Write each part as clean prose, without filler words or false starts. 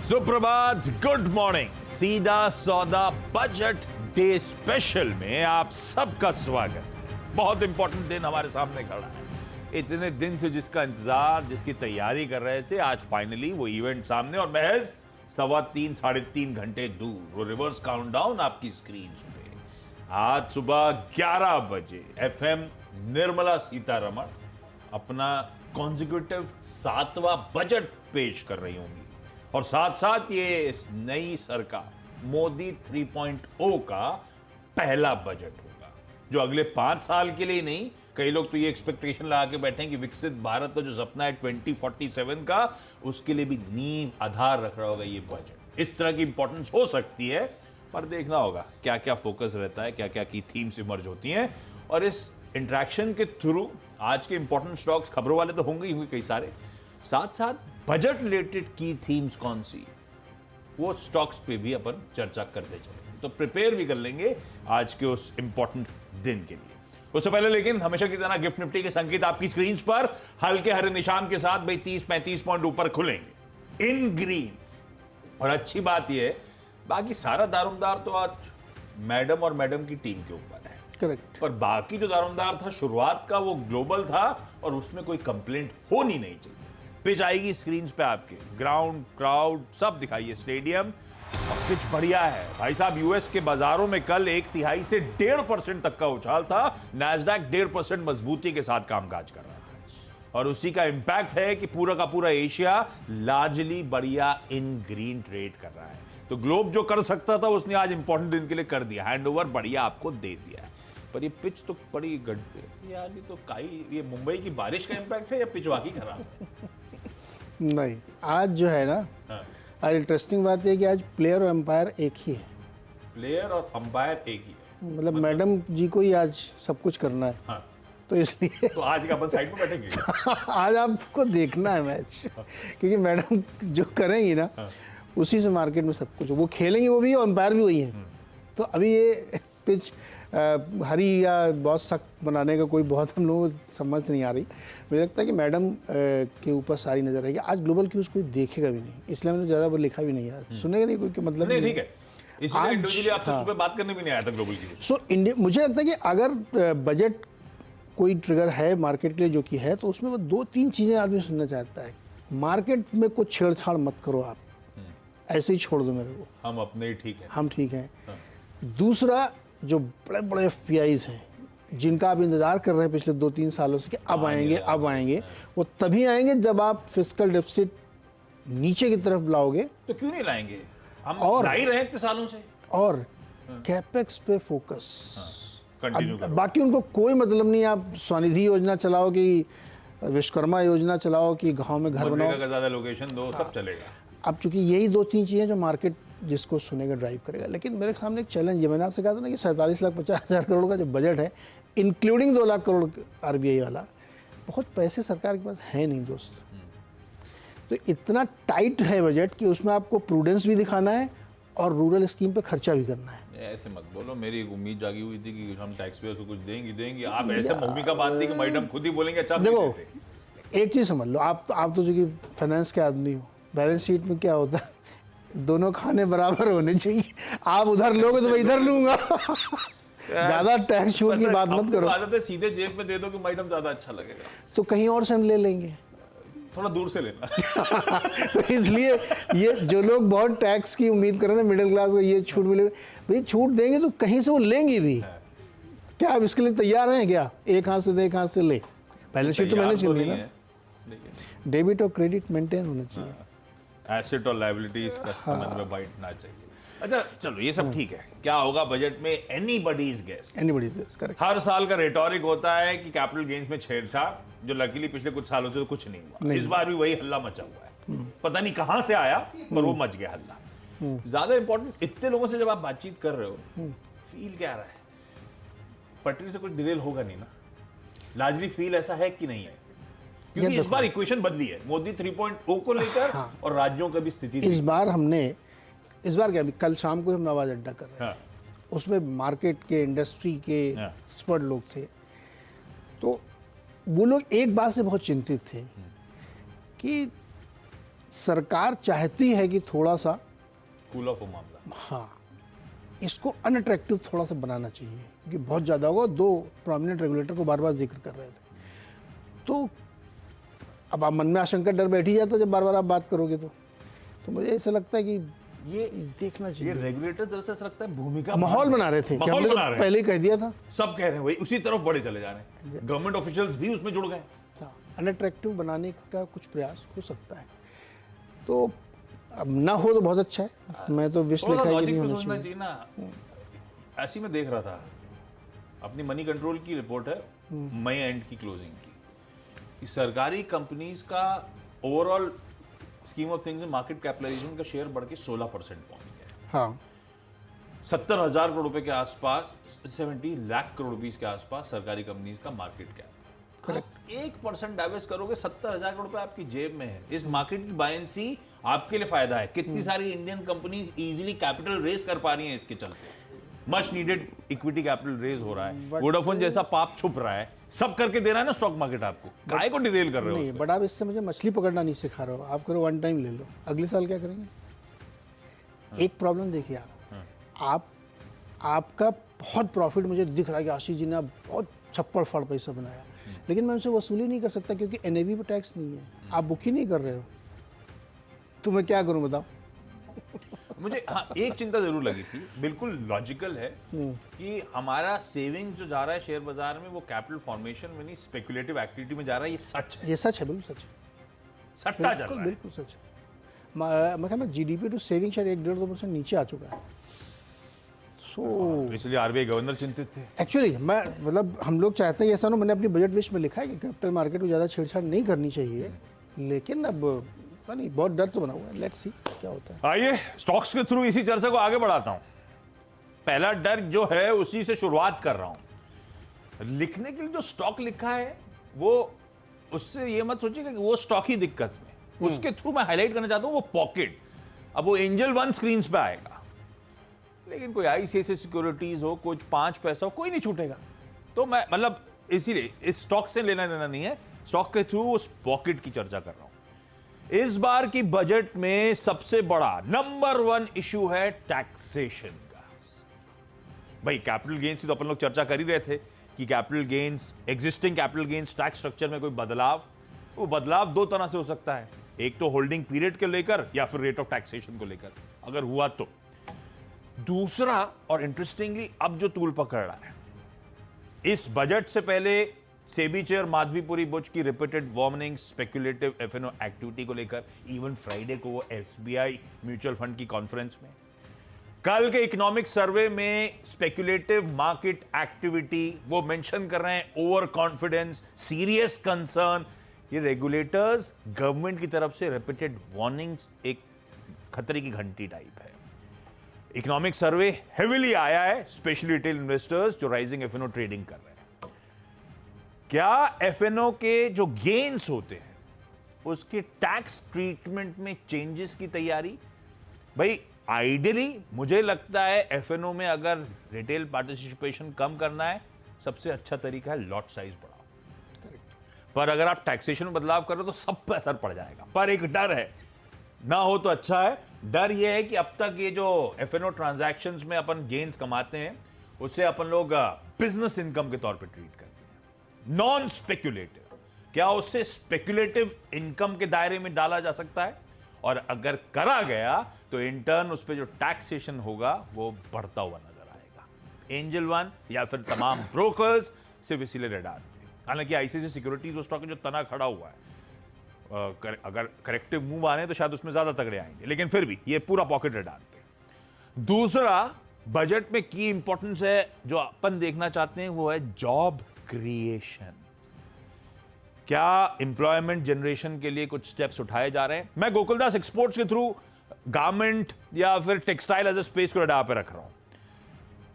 सुप्रभात, good morning. सीधा सौदा बजट डे स्पेशल में आप सबका स्वागत। बहुत इंपॉर्टेंट दिन हमारे सामने खड़ा है। इतने दिन से जिसका इंतजार, जिसकी तैयारी कर रहे थे, आज फाइनली वो इवेंट सामने और महज 3.25 साढ़े 3 घंटे दूर। वो रिवर्स काउंटडाउन आपकी स्क्रीन पे। आज सुबह 11 बजे एफएम निर्मला सीतारमण अपना कॉन्जिक्यूटिव 7वां बजट पेश कर रही होंगी और साथ साथ ये नई सरकार मोदी 3.0 का पहला बजट होगा, जो अगले 5 साल के लिए नहीं, कई लोग तो ये एक्सपेक्टेशन लगा के बैठे हैं कि विकसित भारत का जो सपना है 2047 का, उसके लिए भी नींव आधार रख रहा होगा ये बजट। इस तरह की इंपॉर्टेंस हो सकती है, पर देखना होगा क्या क्या फोकस रहता है, क्या क्या की थीम्स इमर्ज होती हैं। और इस इंटरेक्शन के थ्रू आज के इंपॉर्टेंट स्टॉक्स, खबरों वाले तो होंगे ही होंगे कई सारे, साथ साथ बजट रिलेटेड की थीम्स कौन सी, वो स्टॉक्स पे भी अपन चर्चा करते चलेंगे। तो प्रिपेयर भी कर लेंगे आज के उस इंपॉर्टेंट दिन के लिए। उससे पहले लेकिन हमेशा की तरह गिफ्ट निफ्टी के संकेत आपकी स्क्रीन पर हल्के हरे निशान के साथ भाई 30-35 पॉइंट ऊपर खुलेंगे इन ग्रीन। और अच्छी बात यह है, बाकी सारा दारोमदार तो आज मैडम और मैडम की टीम के ऊपर है। करेक्ट। पर बाकी जो दारोमदार था शुरुआत का, वो ग्लोबल था और उसमें कोई कंप्लेंट होनी नहीं चाहिए। पिच आएगी स्क्रीन पे आपके, ग्राउंड, क्राउड सब दिखाइए, स्टेडियम और पिच बढ़िया है भाई साहब। यूएस के बाजारों में कल 1/3 से 1.5% तक का उछाल था। नैस्डैक 1.5% मजबूती के साथ कामकाज कर रहा था और उसी का इंपैक्ट है कि पूरा का पूरा एशिया लार्जली बढ़िया इन ग्रीन ट्रेड कर रहा है। तो ग्लोब जो कर सकता था उसने आज इंपॉर्टेंट दिन के लिए कर दिया, हैंडओवर बढ़िया आपको दे दिया। पर ये पिच तो बड़ी गड्ढ पे यार, ये तो ये मुंबई की बारिश का इंपैक्ट है या पिच वाकई खराब है? नहीं, आज जो है ना, आज इंटरेस्टिंग बात यह कि आज प्लेयर और एम्पायर एक ही है। प्लेयर और अंपायर एक ही है, मतलब मैडम जी को ही आज सब कुछ करना है। हाँ। तो इसलिए तो आज का अपन साइड में बैठेंगे। आज आपको देखना है मैच, क्योंकि मैडम जो करेंगी ना, उसी से मार्केट में सब कुछ, वो खेलेंगे वो भी, और एम्पायर भी वही है। तो अभी ये पिच हरी या बहुत सख्त बनाने का कोई बहुत हम लोगों को समझ नहीं आ रही। मुझे लगता है कि मैडम के ऊपर सारी नजर रहेगी। आज ग्लोबल क्यूज कोई देखेगा भी नहीं, इसलिए मैंने ज़्यादा लिखा भी नहीं है, सुनेगा नहीं कोई, कि मतलब नहीं, ठीक है, इसलिए इंडिविजुअली आपसे सुबह बात करने भी नहीं आया था ग्लोबल क्यूज। सो इंडिया, मुझे लगता है कि अगर बजट कोई ट्रिगर है मार्केट के लिए जो कि है, तो उसमें वो 2-3 चीज़ें आदमी सुनना चाहता है। मार्केट में कुछ छेड़छाड़ मत करो, आप ऐसे ही छोड़ दो मेरे को, हम अपने ही ठीक है, हम ठीक हैं। दूसरा, जो बड़े बड़े एफपीआईज हैं जिनका आप इंतजार कर रहे हैं पिछले 2-3 सालों से कि अब आएंगे, वो तभी आएंगे जब आप फिस्कल डेफिसिट नीचे की तरफ लाओगे। तो क्यों नहीं लाएंगे, हम और ला ही रहे हैं इतने सालों से। और कैपेक्स पे फोकस कंटिन्यू करो। बाकी उनको कोई मतलब नहीं, आप स्वनिधि योजना चलाओ कि विश्वकर्मा योजना चलाओ कि गाँव में घर बनाओ, का ज्यादा लोकेशन दो, सब चलेगा। अब चूंकि यही 2-3 चीज़ें जो मार्केट जिसको सुनेगा, ड्राइव करेगा। लेकिन मेरे सामने एक चैलेंज है, मैंने आपसे कहा था ना कि 47,50,000 करोड़ का जो बजट है, इंक्लूडिंग 2 लाख करोड़ आरबीआई वाला, बहुत पैसे सरकार के पास है नहीं दोस्त। तो इतना टाइट है बजट कि उसमें आपको प्रूडेंस भी दिखाना है और रूरल स्कीम पे खर्चा भी करना है। ऐसे मत बोलो, मेरी एक उम्मीद जागी हुई थी कि हम टैक्स पेयर को कुछ देंगे। आप ऐसे भूमिका बांध दी कि मैडम खुद ही बोलेंगे अच्छा देखो, एक चीज़ समझ लो, आप तो जो कि फाइनेंस के आदमी हो, बैलेंस शीट में क्या होता है, दोनों खाने बराबर होने चाहिए। आप उधर लोगे तो मैं इधर लूंगा। ज्यादा टैक्स छूट की बात मत करो। आदत है सीधे जेब में दे दो कि मैडम ज्यादा अच्छा लगेगा, तो कहीं और से हम ले लेंगे, थोड़ा दूर से लेना। तो इसलिए ये जो लोग बहुत टैक्स की उम्मीद कर रहे हैं, मिडिल क्लास को ये छूट मिले, भाई छूट देंगे तो कहीं से वो लेंगे भी। क्या आप इसके लिए तैयार हैं क्या? एक हाथ से दे, एक हाथ से ले। बैलेंस शीट तो मैनेज करनी है, डेबिट और क्रेडिट मेंटेन होना चाहिए, एसेट और लायबिलिटीज का समझ में बैठना चाहिए। अच्छा चलो, ये सब ठीक है। क्या होगा बजट में, एनीबॉडीज गेस। करेक्ट। हर साल का रेटोरिक होता है कि कैपिटल गेन्स में छेड़छाड़, जो लकीली पिछले कुछ सालों से तो कुछ नहीं हुआ। इस बार भी वही हल्ला मचा हुआ है, पता नहीं कहां से आया, पर वो मच गया हल्ला। ज्यादा इंपॉर्टेंट, इतने लोगों से जब आप बातचीत कर रहे हो, फील क्या रहा है? पटरी से कुछ डिटेल होगा नहीं ना, लार्जली फील ऐसा है कि नहीं है? क्योंकि इस बार इक्वेशन बदली है मोदी 3.0 को लेकर, और राज्यों का भी स्थिति। इस बार क्या, कल शाम को हम आवाज अड्डा कर रहे हैं, उसमें मार्केट के, इंडस्ट्री के एक्सपर्ट लोग थे। तो वो लोग एक बात से बहुत चिंतित थे कि सरकार चाहती है कि थोड़ा सा, कूल ऑफ मामला। हाँ, इसको अनअट्रैक्टिव थोड़ा सा बनाना चाहिए, क्योंकि बहुत ज़्यादा होगा। दो प्रोमिनेंट रेगुलेटर को बार बार जिक्र कर रहे थे, तो अब आप मन में आशंका, डर बैठ ही जाता जब बार बार आप बात करोगे तो मुझे ऐसा लगता है कि ये देखना ये चाहिए। रेगुलेटर दरअसल ऐसा लगता है भूमिका माहौल बना रहे थे कि माहौल हमने तो बना रहे हैं। पहले ही कह दिया था। सब कह रहे हैं वही, उसी तरफ बढ़े चले जा रहे हैं, गवर्नमेंट ऑफिशियल्स भी उसमें जुड़ गए। अनअट्रैक्टिव बनाने का कुछ प्रयास हो सकता है, तो अब ना हो तो बहुत अच्छा है। मैं तो विश लिखा है कि नहीं होना सोचना चाहिए। चाहिए ना। ऐसी मैं देख रहा था, अपनी मनी कंट्रोल की रिपोर्ट है मई एंड की क्लोजिंग की, कि सरकारी कंपनीज का ओवरऑल स्कीम ऑफ थिंग्स में मार्केट कैपिटलाइजेशन का शेयर बढ़ के 16% पहुंच गया। हाँ, 70,000 करोड़ रुपए के आसपास, 70 लाख करोड़ रुपीस के आसपास सरकारी कंपनीज का मार्केट कैप। करेक्ट। 1% डाइवेस्ट करोगे, 70,000 करोड़ रुपए आपकी जेब में है। इस मार्केट की बायंसी आपके लिए फायदा है। कितनी सारी Indian companies easily capital raise कर पा रही हैं इसके चलते। Much needed equity capital raise हो रहा है। वोडाफोन जैसा पाप छुप रहा है, सब करके दे रहा है ना स्टॉक मार्केट आपको। काय को डिटेल कर रहे हो? नहीं, बट आप इससे मुझे मछली पकड़ना नहीं सिखा रहे हो। आप करो वन टाइम ले लो, अगले साल क्या करेंगे? एक प्रॉब्लम देखिए आप आपका बहुत प्रॉफिट मुझे दिख रहा है कि आशीष जी ने आप बहुत छप्पड़ फाड़ पैसा बनाया, लेकिन मैं उनसे वसूली नहीं कर सकता क्योंकि एनएवी पे टैक्स नहीं है। आप बुक ही नहीं कर रहे हो, तो मैं क्या करूं बताओ? मुझे हाँ एक चिंता जरूर लगी थी, बिल्कुल लॉजिकल है कि हमारा सेविंग जो जा रहा है शेयर बाजार में वो कैपिटल फॉर्मेशन में नहीं, स्पेकुलेटिव एक्टिविटी में जा रहा है। ये सच है, ये सच है, बिल्कुल सच है, सट्टा चल रहा है। बिल्कुल सच है। मैं कहना जीडीपी टू सेविंग शायद 1-1.5% नीचे आ चुका है। सो इसलिए आरबीआई गवर्नर चिंतित थे। एक्चुअली मैं मतलब हम लोग चाहते हैं ऐसा ना, मैंने अपनी बजट विश में लिखा है कि कैपिटल मार्केट में ज़्यादा छेड़छाड़ नहीं करनी चाहिए, लेकिन अब पता नहीं, बहुत डर तो बना हुआ है। लेट्स सी क्या होता है। आइए स्टॉक्स के थ्रू इसी चर्चा को आगे बढ़ाता हूं। पहला डर जो है उसी से शुरुआत कर रहा हूं। लिखने के लिए जो स्टॉक लिखा है वो, उससे ये मत सोचिएगा कि वो स्टॉक ही दिक्कत में, उसके थ्रू मैं हाईलाइट करना चाहता हूं वो पॉकेट। अब वो एंजल वन स्क्रीन पे आएगा, लेकिन कोई आईसीआईसीआई सिक्योरिटीज हो, कुछ 5 पैसा हो, कोई नहीं छूटेगा। तो मैं मतलब इसीलिए इस स्टॉक से लेना देना नहीं है, स्टॉक के थ्रू उस पॉकेट की चर्चा कर रहा हूं। इस बार की बजट में सबसे बड़ा नंबर 1 इशू है टैक्सेशन का। भाई कैपिटल गेन्स की तो अपन लोग चर्चा कर ही रहे थे कि capital gains, existing capital gains tax structure में कोई बदलाव, वो बदलाव 2 तरह से हो सकता है। एक तो होल्डिंग पीरियड के लेकर या फिर रेट ऑफ टैक्सेशन को लेकर, अगर हुआ तो। दूसरा, और इंटरेस्टिंगली अब जो तूल पकड़ रहा है, इस बजट से पहले सेबी चेयर माधवीपुरी बुच की repeated warning speculative F&O activity को लेकर, इवन फ्राइडे को वो एसबीआई म्यूचुअल फंड की कॉन्फ्रेंस में, कल के इकोनॉमिक सर्वे में स्पेक्युलेटिव मार्केट एक्टिविटी, वो मेंशन कर रहे हैं ओवर कॉन्फिडेंस, सीरियस कंसर्न। ये रेगुलेटर्स, गवर्नमेंट की तरफ से रिपीटेड वार्निंग्स एक खतरे की घंटी टाइप है। इकोनॉमिक सर्वे हेवीली आया है, स्पेशली रिटेल इन्वेस्टर्स जो राइजिंग एफएनओ ट्रेडिंग कर रहे हैं। क्या एफएनओ के जो गेन्स होते हैं उसके टैक्स ट्रीटमेंट में चेंजेस की तैयारी? भाई आइडियली मुझे लगता है एफएनओ में अगर रिटेल पार्टिसिपेशन कम करना है, सबसे अच्छा तरीका है लॉट साइज बढ़ाओ। पर अगर आप टैक्सेशन में बदलाव कर रहे हो तो सब पे असर पड़ जाएगा। पर एक डर है, ना हो तो अच्छा है। डर यह है कि अब तक ये जो एफएनओ ट्रांजैक्शंस में अपन गेन्स कमाते हैं, उससे अपन लोग बिजनेस इनकम के तौर पे ट्रीट करते हैं, नॉन स्पेक्युलेटिव। क्या उससे स्पेक्युलेटिव इनकम के दायरे में डाला जा सकता है? और अगर करा गया तो इंटर्न उस पर जो टैक्सेशन होगा वो बढ़ता हुआ नजर आएगा। एंजल वन या फिर तमाम ब्रोकर्स सिर्फ इसीलिए रडार पे। हालांकि आईसीआईसीआई सिक्योरिटीज वो स्टॉक जो तना खड़ा हुआ है, अगर करेक्टिव मूव आने तो शायद उसमें ज्यादा तगड़े आएंगे, लेकिन फिर भी ये पूरा पॉकेट रडार पे। दूसरा, बजट में की इंपॉर्टेंस है जो अपन देखना चाहते हैं वो है जॉब क्रिएशन। क्या एम्प्लॉयमेंट जनरेशन के लिए कुछ स्टेप्स उठाए जा रहे हैं? मैं गोकुलदास एक्सपोर्ट्स के थ्रू गारमेंट या फिर टेक्सटाइल एज ए स्पेस को रडार पे रख रहा हूं।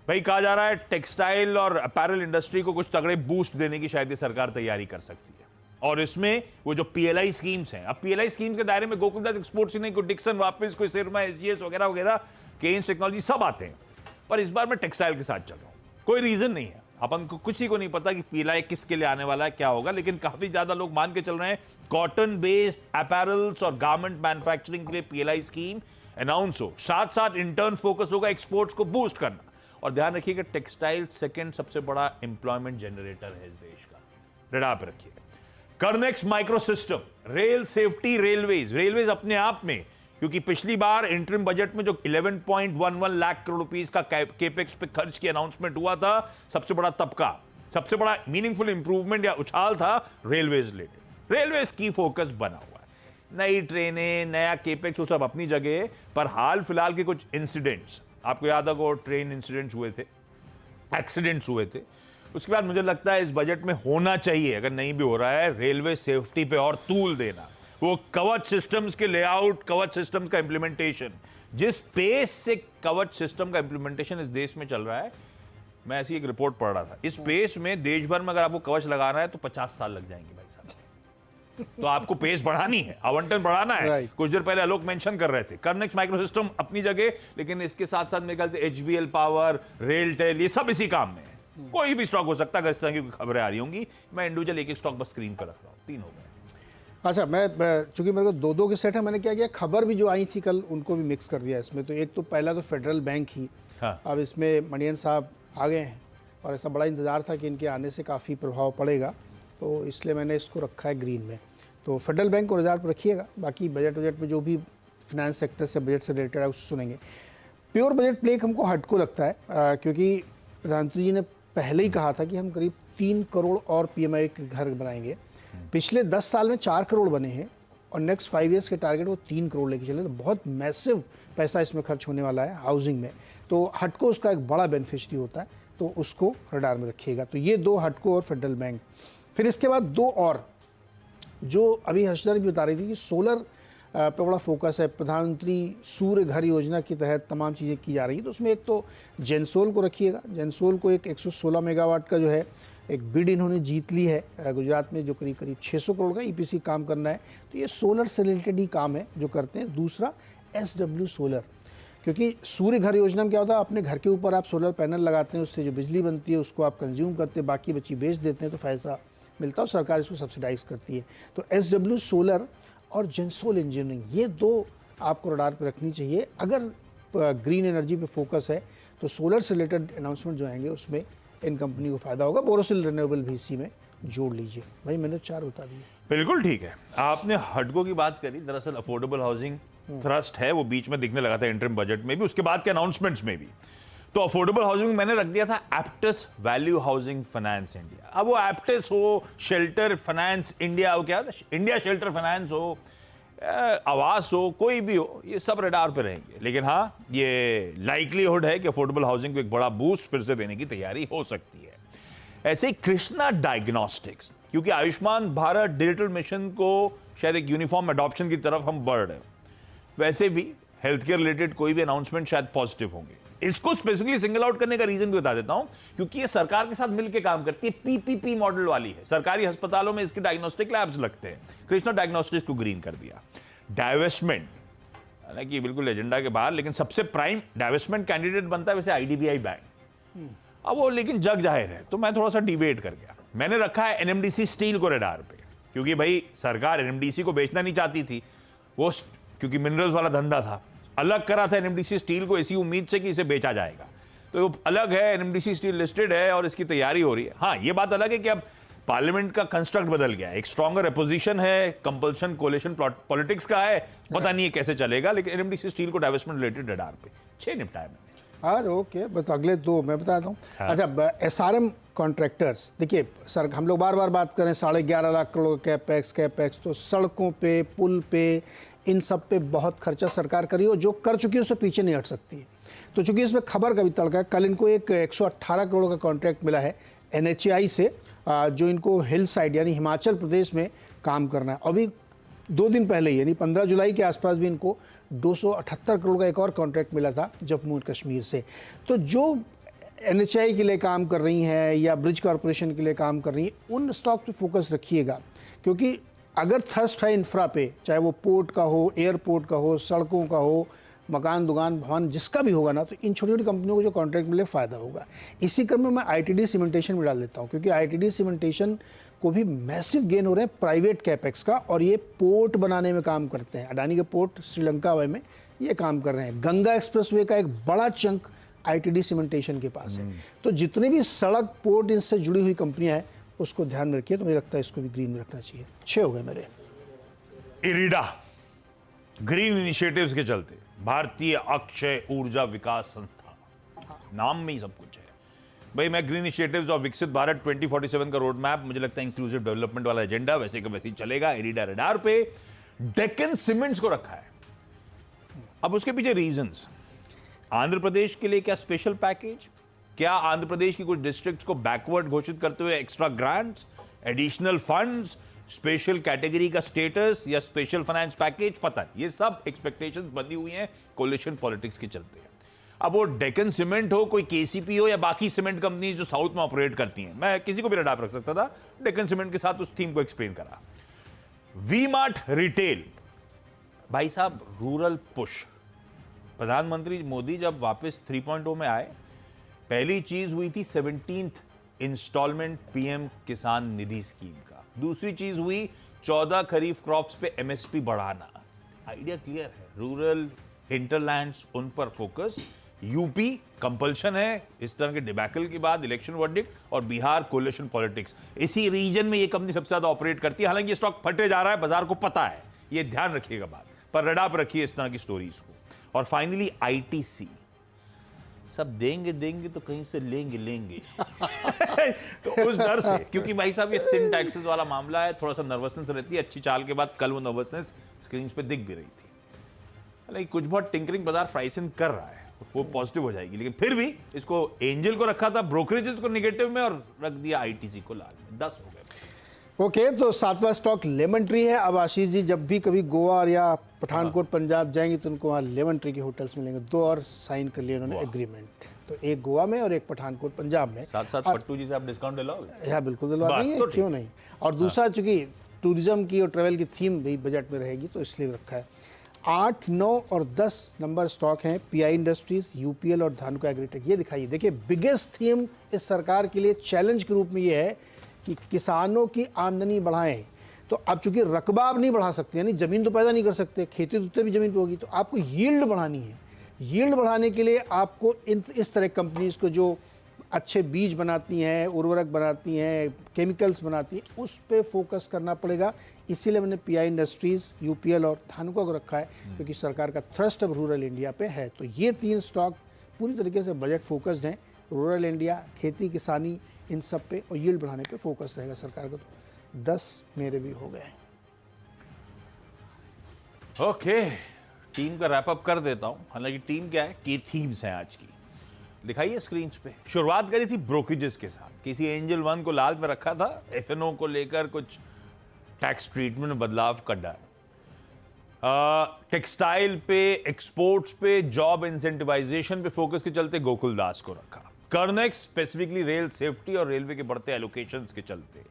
भाई कहा जा रहा है टेक्सटाइल और अपैरल इंडस्ट्री को कुछ तगड़े बूस्ट देने की शायद ये सरकार तैयारी कर सकती है। और इसमें वो जो पीएलआई स्कीम्स हैं, अब पीएलआई स्कीम्स के दायरे में गोकुलदास एक्सपोर्ट्स ही नहीं, कोई डिक्सन वापिस, कोई सिरमा, एसजीएस वगैरह वगैरह, केन्स टेक्नोलॉजी सब आते हैं। पर इस बार मैं टेक्सटाइल के साथ चल रहा हूं, कोई रीजन नहीं है। अपन को कुछ ही को नहीं पता कि पीएलआई किसके लिए आने वाला है, क्या होगा, लेकिन काफी ज्यादा लोग मान के चल रहे हैं कॉटन बेस्ड अपैरल्स और गारमेंट मैन्युफैक्चरिंग के लिए पीएलआई स्कीम अनाउंस हो। साथ साथ इंटर्न फोकस होगा एक्सपोर्ट्स को बूस्ट करना। और ध्यान रखिएगा टेक्सटाइल सेकंड सबसे बड़ा एम्प्लॉयमेंट जनरेटर है इस देश का, रडार पे रखिएगा। कर्नेक्स माइक्रोसिस्टम, रेल सेफ्टी, रेलवेज अपने आप में, क्योंकि पिछली बार इंटरिम बजट में जो 11.11 लाख करोड़ रुपीस का केपेक्स पे खर्च की अनाउंसमेंट हुआ था, सबसे बड़ा तबका, सबसे बड़ा मीनिंगफुल इंप्रूवमेंट या उछाल था रेलवेज रिलेटेड। रेलवेज की फोकस बना हुआ है, नई ट्रेनें, नया केपेक्स, वो सब अपनी जगह, पर हाल फिलहाल के कुछ इंसिडेंट्स आपको याद होगा, ट्रेन इंसिडेंट्स हुए थे, एक्सीडेंट्स हुए थे, उसके बाद मुझे लगता है इस बजट में होना चाहिए, अगर नहीं भी हो रहा है, रेलवे सेफ्टी पे और तूल देना। वो कवच सिस्टम्स के लेआउट, कवच सिस्टम का इंप्लीमेंटेशन, जिस पेस से कवच सिस्टम का इंप्लीमेंटेशन इस देश में चल रहा है, मैं ऐसी एक रिपोर्ट पढ़ रहा था, इस पेस में देश भर में अगर आपको कवच लगाना है तो 50 साल लग जाएंगे भाई साहब। तो आपको पेस बढ़ानी है, आवंटन बढ़ाना है। कुछ देर पहले आलोक मेंशन कर रहे थे, कर्नेक्स माइक्रोसिस्टम अपनी जगह, लेकिन इसके साथ साथ मेरे ख्याल से एचबीएल पावर, रेलटेल, ये सब इसी काम में है। कोई भी स्टॉक हो सकता है, अगर इस तरह की खबरें आ रही होंगी। मैं इंडिविजुअल एक स्टॉक बस स्क्रीन पर रख रहा हूँ, 3 हो गए। अच्छा, मैं चूंकि मेरे को दो के सेट है, मैंने क्या किया, खबर भी जो आई थी कल उनको भी मिक्स कर दिया इसमें। तो एक तो पहला तो फेडरल बैंक ही, हाँ। अब इसमें मणियन साहब आ गए हैं और ऐसा बड़ा इंतज़ार था कि इनके आने से काफ़ी प्रभाव पड़ेगा, तो इसलिए मैंने इसको रखा है ग्रीन में। तो फेडरल बैंक को रिजल्ट पर रखिएगा, बाकी बजट में जो भी फाइनेंस सेक्टर से, बजट से रिलेटेड है उससे सुनेंगे। प्योर बजट प्ले हमको हटको लगता है, क्योंकि प्रधानमंत्री जी ने पहले ही कहा था कि हम करीब 3 करोड़ और पीएमआई के घर बनाएंगे। पिछले 10 साल में 4 करोड़ बने हैं और नेक्स्ट 5 ईयर्स के टारगेट वो 3 करोड़ लेके चले, तो बहुत मैसिव पैसा इसमें खर्च होने वाला है हाउसिंग में। तो हटको उसका एक बड़ा बेनिफिशियरी होता है, तो उसको रडार में रखिएगा। तो ये 2 हटको और फेडरल बैंक। फिर इसके बाद 2 और, जो अभी हर्षदा भी बता रही थी कि सोलर पे बड़ा फोकस है, प्रधानमंत्री सूर्य घर योजना के तहत तमाम चीज़ें की जा रही हैं। तो उसमें एक तो जेंसोल को रखिएगा। जेंसोल को एक 116 मेगावाट का जो है एक बिड इन्होंने जीत ली है गुजरात में, जो करीब 600 करोड़ का ईपीसी काम करना है। तो ये सोलर से रिलेटेड ही काम है जो करते हैं। दूसरा SW सोलर, क्योंकि सूर्य घर योजना में क्या होता है, अपने घर के ऊपर आप सोलर पैनल लगाते हैं, उससे जो बिजली बनती है उसको आप कंज्यूम करते हैं, बाकी बची बेच देते हैं, तो पैसा मिलता है और सरकार इसको सब्सिडाइज करती है। तो SW सोलर और जेंसोल इंजीनियरिंग, ये 2 आपको रडार पर रखनी चाहिए। अगर ग्रीन एनर्जी पे फोकस है तो सोलर से रिलेटेड अनाउंसमेंट जो आएंगे उसमें इन कंपनी को फायदा होगा। बोरोसिल रिन्यूएबल भी इसी में जोड़ लीजिए। भाई मैंने 4 बता दिए। बिल्कुल ठीक है। आपने हडको की बात करी, दरअसल अफोर्डेबल हाउसिंग थ्रस्ट है, वो बीच में दिखने लगा था इंटरिम बजट में भी, उसके बाद के अनाउंसमेंट्स में भी। तो अफोर्डेबल हाउसिंग मैंने रख दिया था Aptus value housing finance India. अब वो एप्टस हो, शेल्टर फाइनेंस इंडिया हो, क्या इंडिया शेल्टर फाइनेंस हो, आवास हो, कोई भी हो, ये सब रडार पे रहेंगे। लेकिन हाँ, ये लाइकलीहुड है कि अफोर्डेबल हाउसिंग को एक बड़ा बूस्ट फिर से देने की तैयारी हो सकती है। ऐसे ही कृष्णा डायग्नोस्टिक्स, क्योंकि आयुष्मान भारत डिजिटल मिशन को शायद एक यूनिफॉर्म अडॉप्शन की तरफ हम बढ़ रहे हैं, वैसे भी हेल्थ केयर रिलेटेड कोई भी अनाउंसमेंट शायद पॉजिटिव होंगे। इसको स्पेसिफिकली सिंगल आउट करने का रीजन भी बता देता हूं, क्योंकि ये सरकार के साथ मिलकर काम करती है, पीपीपी मॉडल वाली है। सरकारी अस्पतालों में इसके डायग्नोस्टिक लैब्स लगते हैं। कृष्णा डायग्नोस्टिक्स को ग्रीन कर दिया। डाइवेस्टमेंट, हालांकि बिल्कुल एजेंडा के बाहर, लेकिन सबसे प्राइम डाइवेस्टमेंट कैंडिडेट बनता है वैसे आईडीबीआई बैंक। अब वो लेकिन जग जाहिर है, तो मैं थोड़ा सा डिबेट कर गया। मैंने रखा है एनएमडीसी स्टील को रडार पे, क्योंकि भाई सरकार एनएमडीसी को बेचना नहीं चाहती थी, वो क्योंकि मिनरल्स वाला धंधा था, अलग करा था एनएमडीसी स्टील को इसी उम्मीद से कि इसे बेचा जाएगा। तो वो अलग है, एनएमडीसी स्टील लिस्टेड है और इसकी तैयारी हो रही है। हाँ, ये बात अलग है कि अब पार्लियामेंट का कंस्ट्रक्ट बदल गया है, एक स्ट्रॉन्गर अपोजिशन है, कंपल्शन कोलिशन पॉलिटिक्स का है, पता नहीं है कैसे चलेगा। लेकिन एनएमडीसी स्टील को डाइवेस्टमेंट रिलेटेड रडार पे 6 निपटाया मैंने। हाँ ओके, बस अगले 2 मैं बताता हूँ। हाँ। अच्छा, SRM कॉन्ट्रैक्टर्स, देखिए सर, हम लोग बार बार बात करें 11.5 लाख करोड़ कैपेक्स, तो सड़कों पे, पुल पे, इन सब पे बहुत खर्चा सरकार करी और जो कर चुकी है उससे पीछे नहीं हट सकती है। तो चूंकि इसमें खबर का भी तड़का है, कल इनको एक 118 करोड़ का कॉन्ट्रैक्ट मिला है NHAI से, जो इनको हिल साइड यानी हिमाचल प्रदेश में काम करना है। अभी 2 दिन पहले यानी 15 जुलाई के आसपास भी इनको 278 करोड़ का एक और कॉन्ट्रैक्ट मिला था जम्मू और कश्मीर से। तो जो NHAI के लिए काम कर रही हैं या ब्रिज कॉरपोरेशन के लिए काम कर रही हैं, उन स्टॉक पे फोकस रखिएगा, क्योंकि अगर थ्रस्ट है इंफ्रा पे, चाहे वो पोर्ट का हो, एयरपोर्ट का हो, सड़कों का हो, मकान, दुकान, भवन जिसका भी होगा ना, तो इन छोटी छोटी कंपनियों को जो कॉन्ट्रैक्ट मिले फ़ायदा होगा। इसी क्रम में मैं आईटीडी सीमेंटेशन में डाल देता हूँ, क्योंकि आईटीडी सीमेंटेशन को भी मैसिव गेन हो रहे हैं प्राइवेट कैपेक्स का, और ये पोर्ट बनाने में काम करते हैं। अडानी के पोर्ट श्रीलंका में ये काम कर रहे हैं। गंगा एक्सप्रेसवे का एक बड़ा चंक आईटीडी सीमेंटेशन के पास है। तो जितने भी सड़क, पोर्ट, इनसे जुड़ी हुई कंपनियां हैं उसको ध्यान में रखिए। तो मुझे लगता है इसको भी ग्रीन में रखना चाहिए। 6 हो गए मेरे। इरिडा ग्रीन इनिशिएटिव्स के चलते भारतीय अक्षय ऊर्जा विकास संस्थान, नाम में ही सब कुछ है भाई। मैं ग्रीन इनिशिएटिव्स और विकसित भारत 2047 का रोड मैप, मुझे लगता है इंक्लूसिव डेवलपमेंट वाला एजेंडा वैसे का वैसे ही चलेगा। इरिडा रडार पे डेक्कन सीमेंट्स को रखा है। अब उसके पीछे रीजंस, आंध्र प्रदेश के लिए क्या स्पेशल पैकेज, क्या आंध्र प्रदेश की कुछ डिस्ट्रिक्ट्स को बैकवर्ड घोषित करते हुए extra grants, additional funds, special category का स्टेटस या स्पेशल फाइनेंस पैकेज, पता नहीं। ये सब एक्सपेक्टेशंस बनी हुई हैं कोलिशन पॉलिटिक्स के चलते। अब वो डेक्कन सीमेंट हो, कोई केसीपी हो, या बाकी सीमेंट कंपनी जो साउथ में ऑपरेट करती हैं, मैं किसी को भी रडार रख सकता था। डेक्कन सीमेंट के साथ उस थीम को एक्सप्लेन करा। वी मार्ट रिटेल, भाई साहब रूरल पुश। प्रधानमंत्री मोदी जब वापस 3.0 में आए, पहली चीज हुई थी 17th इंस्टॉलमेंट पीएम किसान निधि स्कीम का। दूसरी चीज हुई 14 खरीफ क्रॉप्स पे एमएसपी बढ़ाना। आइडिया क्लियर है, रूरल हिंटरलैंड्स उन पर फोकस। यूपी कंपल्शन है इस तरह के डिबैकल के बाद, इलेक्शन वर्डिक्ट, और बिहार कोलिशन पॉलिटिक्स। इसी रीजन में ये कंपनी सबसे ज्यादा ऑपरेट करती है। हालांकि ये स्टॉक फटे जा रहा है, बाजार को पता है, ये ध्यान रखिएगा बात, पर रडार पर रखिए इस तरह की स्टोरीज को। और फाइनली आईटीसी, सब देंगे देंगे तो कहीं से लेंगे लेंगे तो उस डर से, क्योंकि भाई साहब ये सिन टैक्सेस वाला मामला है, थोड़ा सा नर्वसनेस रहती है। अच्छी चाल के बाद कल वो नर्वसनेस स्क्रीन पे दिख भी रही थी। हालांकि कुछ बहुत टिंकरिंग बाजार प्राइस इन कर रहा है, वो पॉजिटिव हो जाएगी। लेकिन फिर भी इसको एंजल को रखा था ब्रोकरेजेस को निगेटिव में, और रख दिया आईटीसी को लाल में। 10 हो गए। ओके, तो 7वां स्टॉक लेमन ट्री है। अब आशीष जी जब भी कभी गोवा और या पठानकोट पंजाब जाएंगे तो उनको वहाँ लेमन ट्री के होटल्स मिलेंगे। 2 और साइन कर लिए उन्होंने एग्रीमेंट, तो एक गोवा में और एक पठानकोट पंजाब में। साथ साथ पट्टू जी से आप डिस्काउंट दिलाओगे? हाँ बिल्कुल दिलवा देंगे, क्यों नहीं। और दूसरा चूंकि टूरिज्म की और ट्रैवल की थीम भी बजट में रहेगी तो इसलिए रखा है। 8, 9 और 10 नंबर स्टॉक हैं पीआई इंडस्ट्रीज, यूपीएल और धानुका एग्रीटेक। ये दिखाइए, देखिए बिगेस्ट थीम इस सरकार के लिए चैलेंज के रूप में ये है कि किसानों की आमदनी बढ़ाएं। तो अब चूंकि रकबा आप नहीं बढ़ा सकते, यानी जमीन तो पैदा नहीं कर सकते, खेती तो भी जमीन पे होगी, तो आपको यील्ड बढ़ानी है। यील्ड बढ़ाने के लिए आपको इस तरह कंपनीज को जो अच्छे बीज बनाती हैं, उर्वरक बनाती हैं, केमिकल्स बनाती हैं, उस पर फोकस करना पड़ेगा। इसीलिए मैंने पीआई इंडस्ट्रीज, यूपीएल और धानुका को रखा है, क्योंकि सरकार का थ्रस्ट अब रूरल इंडिया पे है। तो ये 3 स्टॉक पूरी तरीके से बजट फोकस्ड हैं। रूरल इंडिया, खेती किसानी, इन सब पे और यील्ड बढ़ाने पे फोकस रहेगा सरकार का। तो 10 मेरे भी हो गए। ओके, टीम का रैप अप कर देता हूं। हालांकि टीम क्या है, की थीम्स हैं आज की, दिखाइए स्क्रीन पे। शुरुआत करी थी ब्रोकरेजेस के साथ, किसी एंजल 1 को लाल में रखा था, एफएनओ को लेकर कुछ टैक्स ट्रीटमेंट में बदलाव कर डाला, टेक्सटाइल पे, एक्सपोर्ट्स पे, जॉब इंसेंटिवाइजेशन पे फोकस के चलते गोकुल दास को रखा, कर्नेक्स स्पेसिफिकली रेल सेफ्टी और रेलवे के बढ़ते एलोकेशंस के चलते,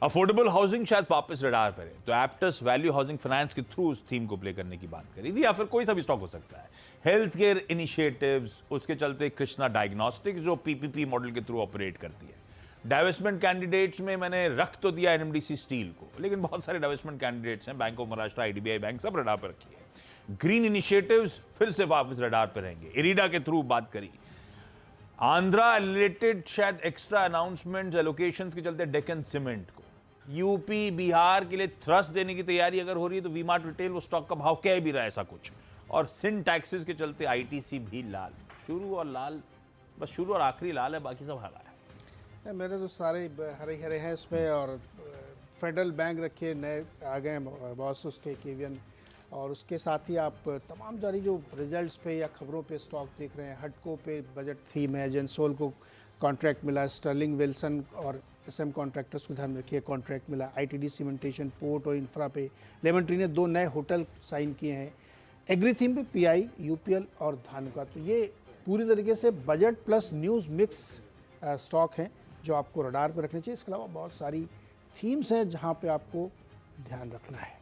अफोर्डेबल हाउसिंग शायद वापस रडार पर है, तो एप्टस वैल्यू हाउसिंग फाइनेंस के थ्रू उस थीम को प्ले करने की बात करी थी, या फिर कोई सा भी स्टॉक हो सकता है। हेल्थ केयर इनिशिएटिव्स, उसके चलते कृष्णा डायग्नोस्टिक्स जो पीपीपी मॉडल के थ्रू ऑपरेट करती है। डाइवेस्टमेंट कैंडिडेट्स में मैंने रख तो दिया एनएमडीसी स्टील को, लेकिन बहुत सारे डाइवेस्टमेंट कैंडिडेट्स हैं, bank of Maharashtra, IDBI bank, सब रडार पर रखी है। ग्रीन इनिशिएटिव्स फिर से वापस रडार पर रहेंगे, इरिडा के थ्रू बात करी। आंध्रा रिलेटेड शायद एक्स्ट्रा अनाउंसमेंट्स, एलोकेशंस के चलते डेक्कन सीमेंट को, यूपी बिहार के लिए थ्रस्ट देने की तैयारी अगर हो रही है तो वी मार्ट रिटेल, वो स्टॉक का भाव कह भी रहा है ऐसा कुछ, और सिन टैक्सेस के चलते आईटीसी भी लाल, शुरू और लाल, बस शुरू और आखिरी लाल है, बाकी सब हरा है। मेरे तो सारे हरे हरे हैं इसमें, और फेडरल बैंक रखे नए आ गए हैं बहुत से उसके केवियन, और उसके साथ ही आप तमाम जारी जो रिजल्ट्स पे या खबरों पे स्टॉक देख रहे हैं। हटको पे बजट थीम है, जेंसोल को कॉन्ट्रैक्ट मिला, स्टर्लिंग विल्सन और एसएम कॉन्ट्रैक्टर्स को ध्यान में रखिए कॉन्ट्रैक्ट मिला, आईटीडी सीमेंटेशन, पोर्ट और इंफ्रा पे लेमन ट्री ने 2 नए होटल साइन किए हैं। एग्री थीम पे पीआई, यूपीएल और धानुका। तो ये पूरी तरीके से budget plus news mix stock हैं जो आपको रडार पर रखने चाहिए। इसके अलावा बहुत सारी थीम्स हैं जहाँ पे आपको ध्यान रखना है।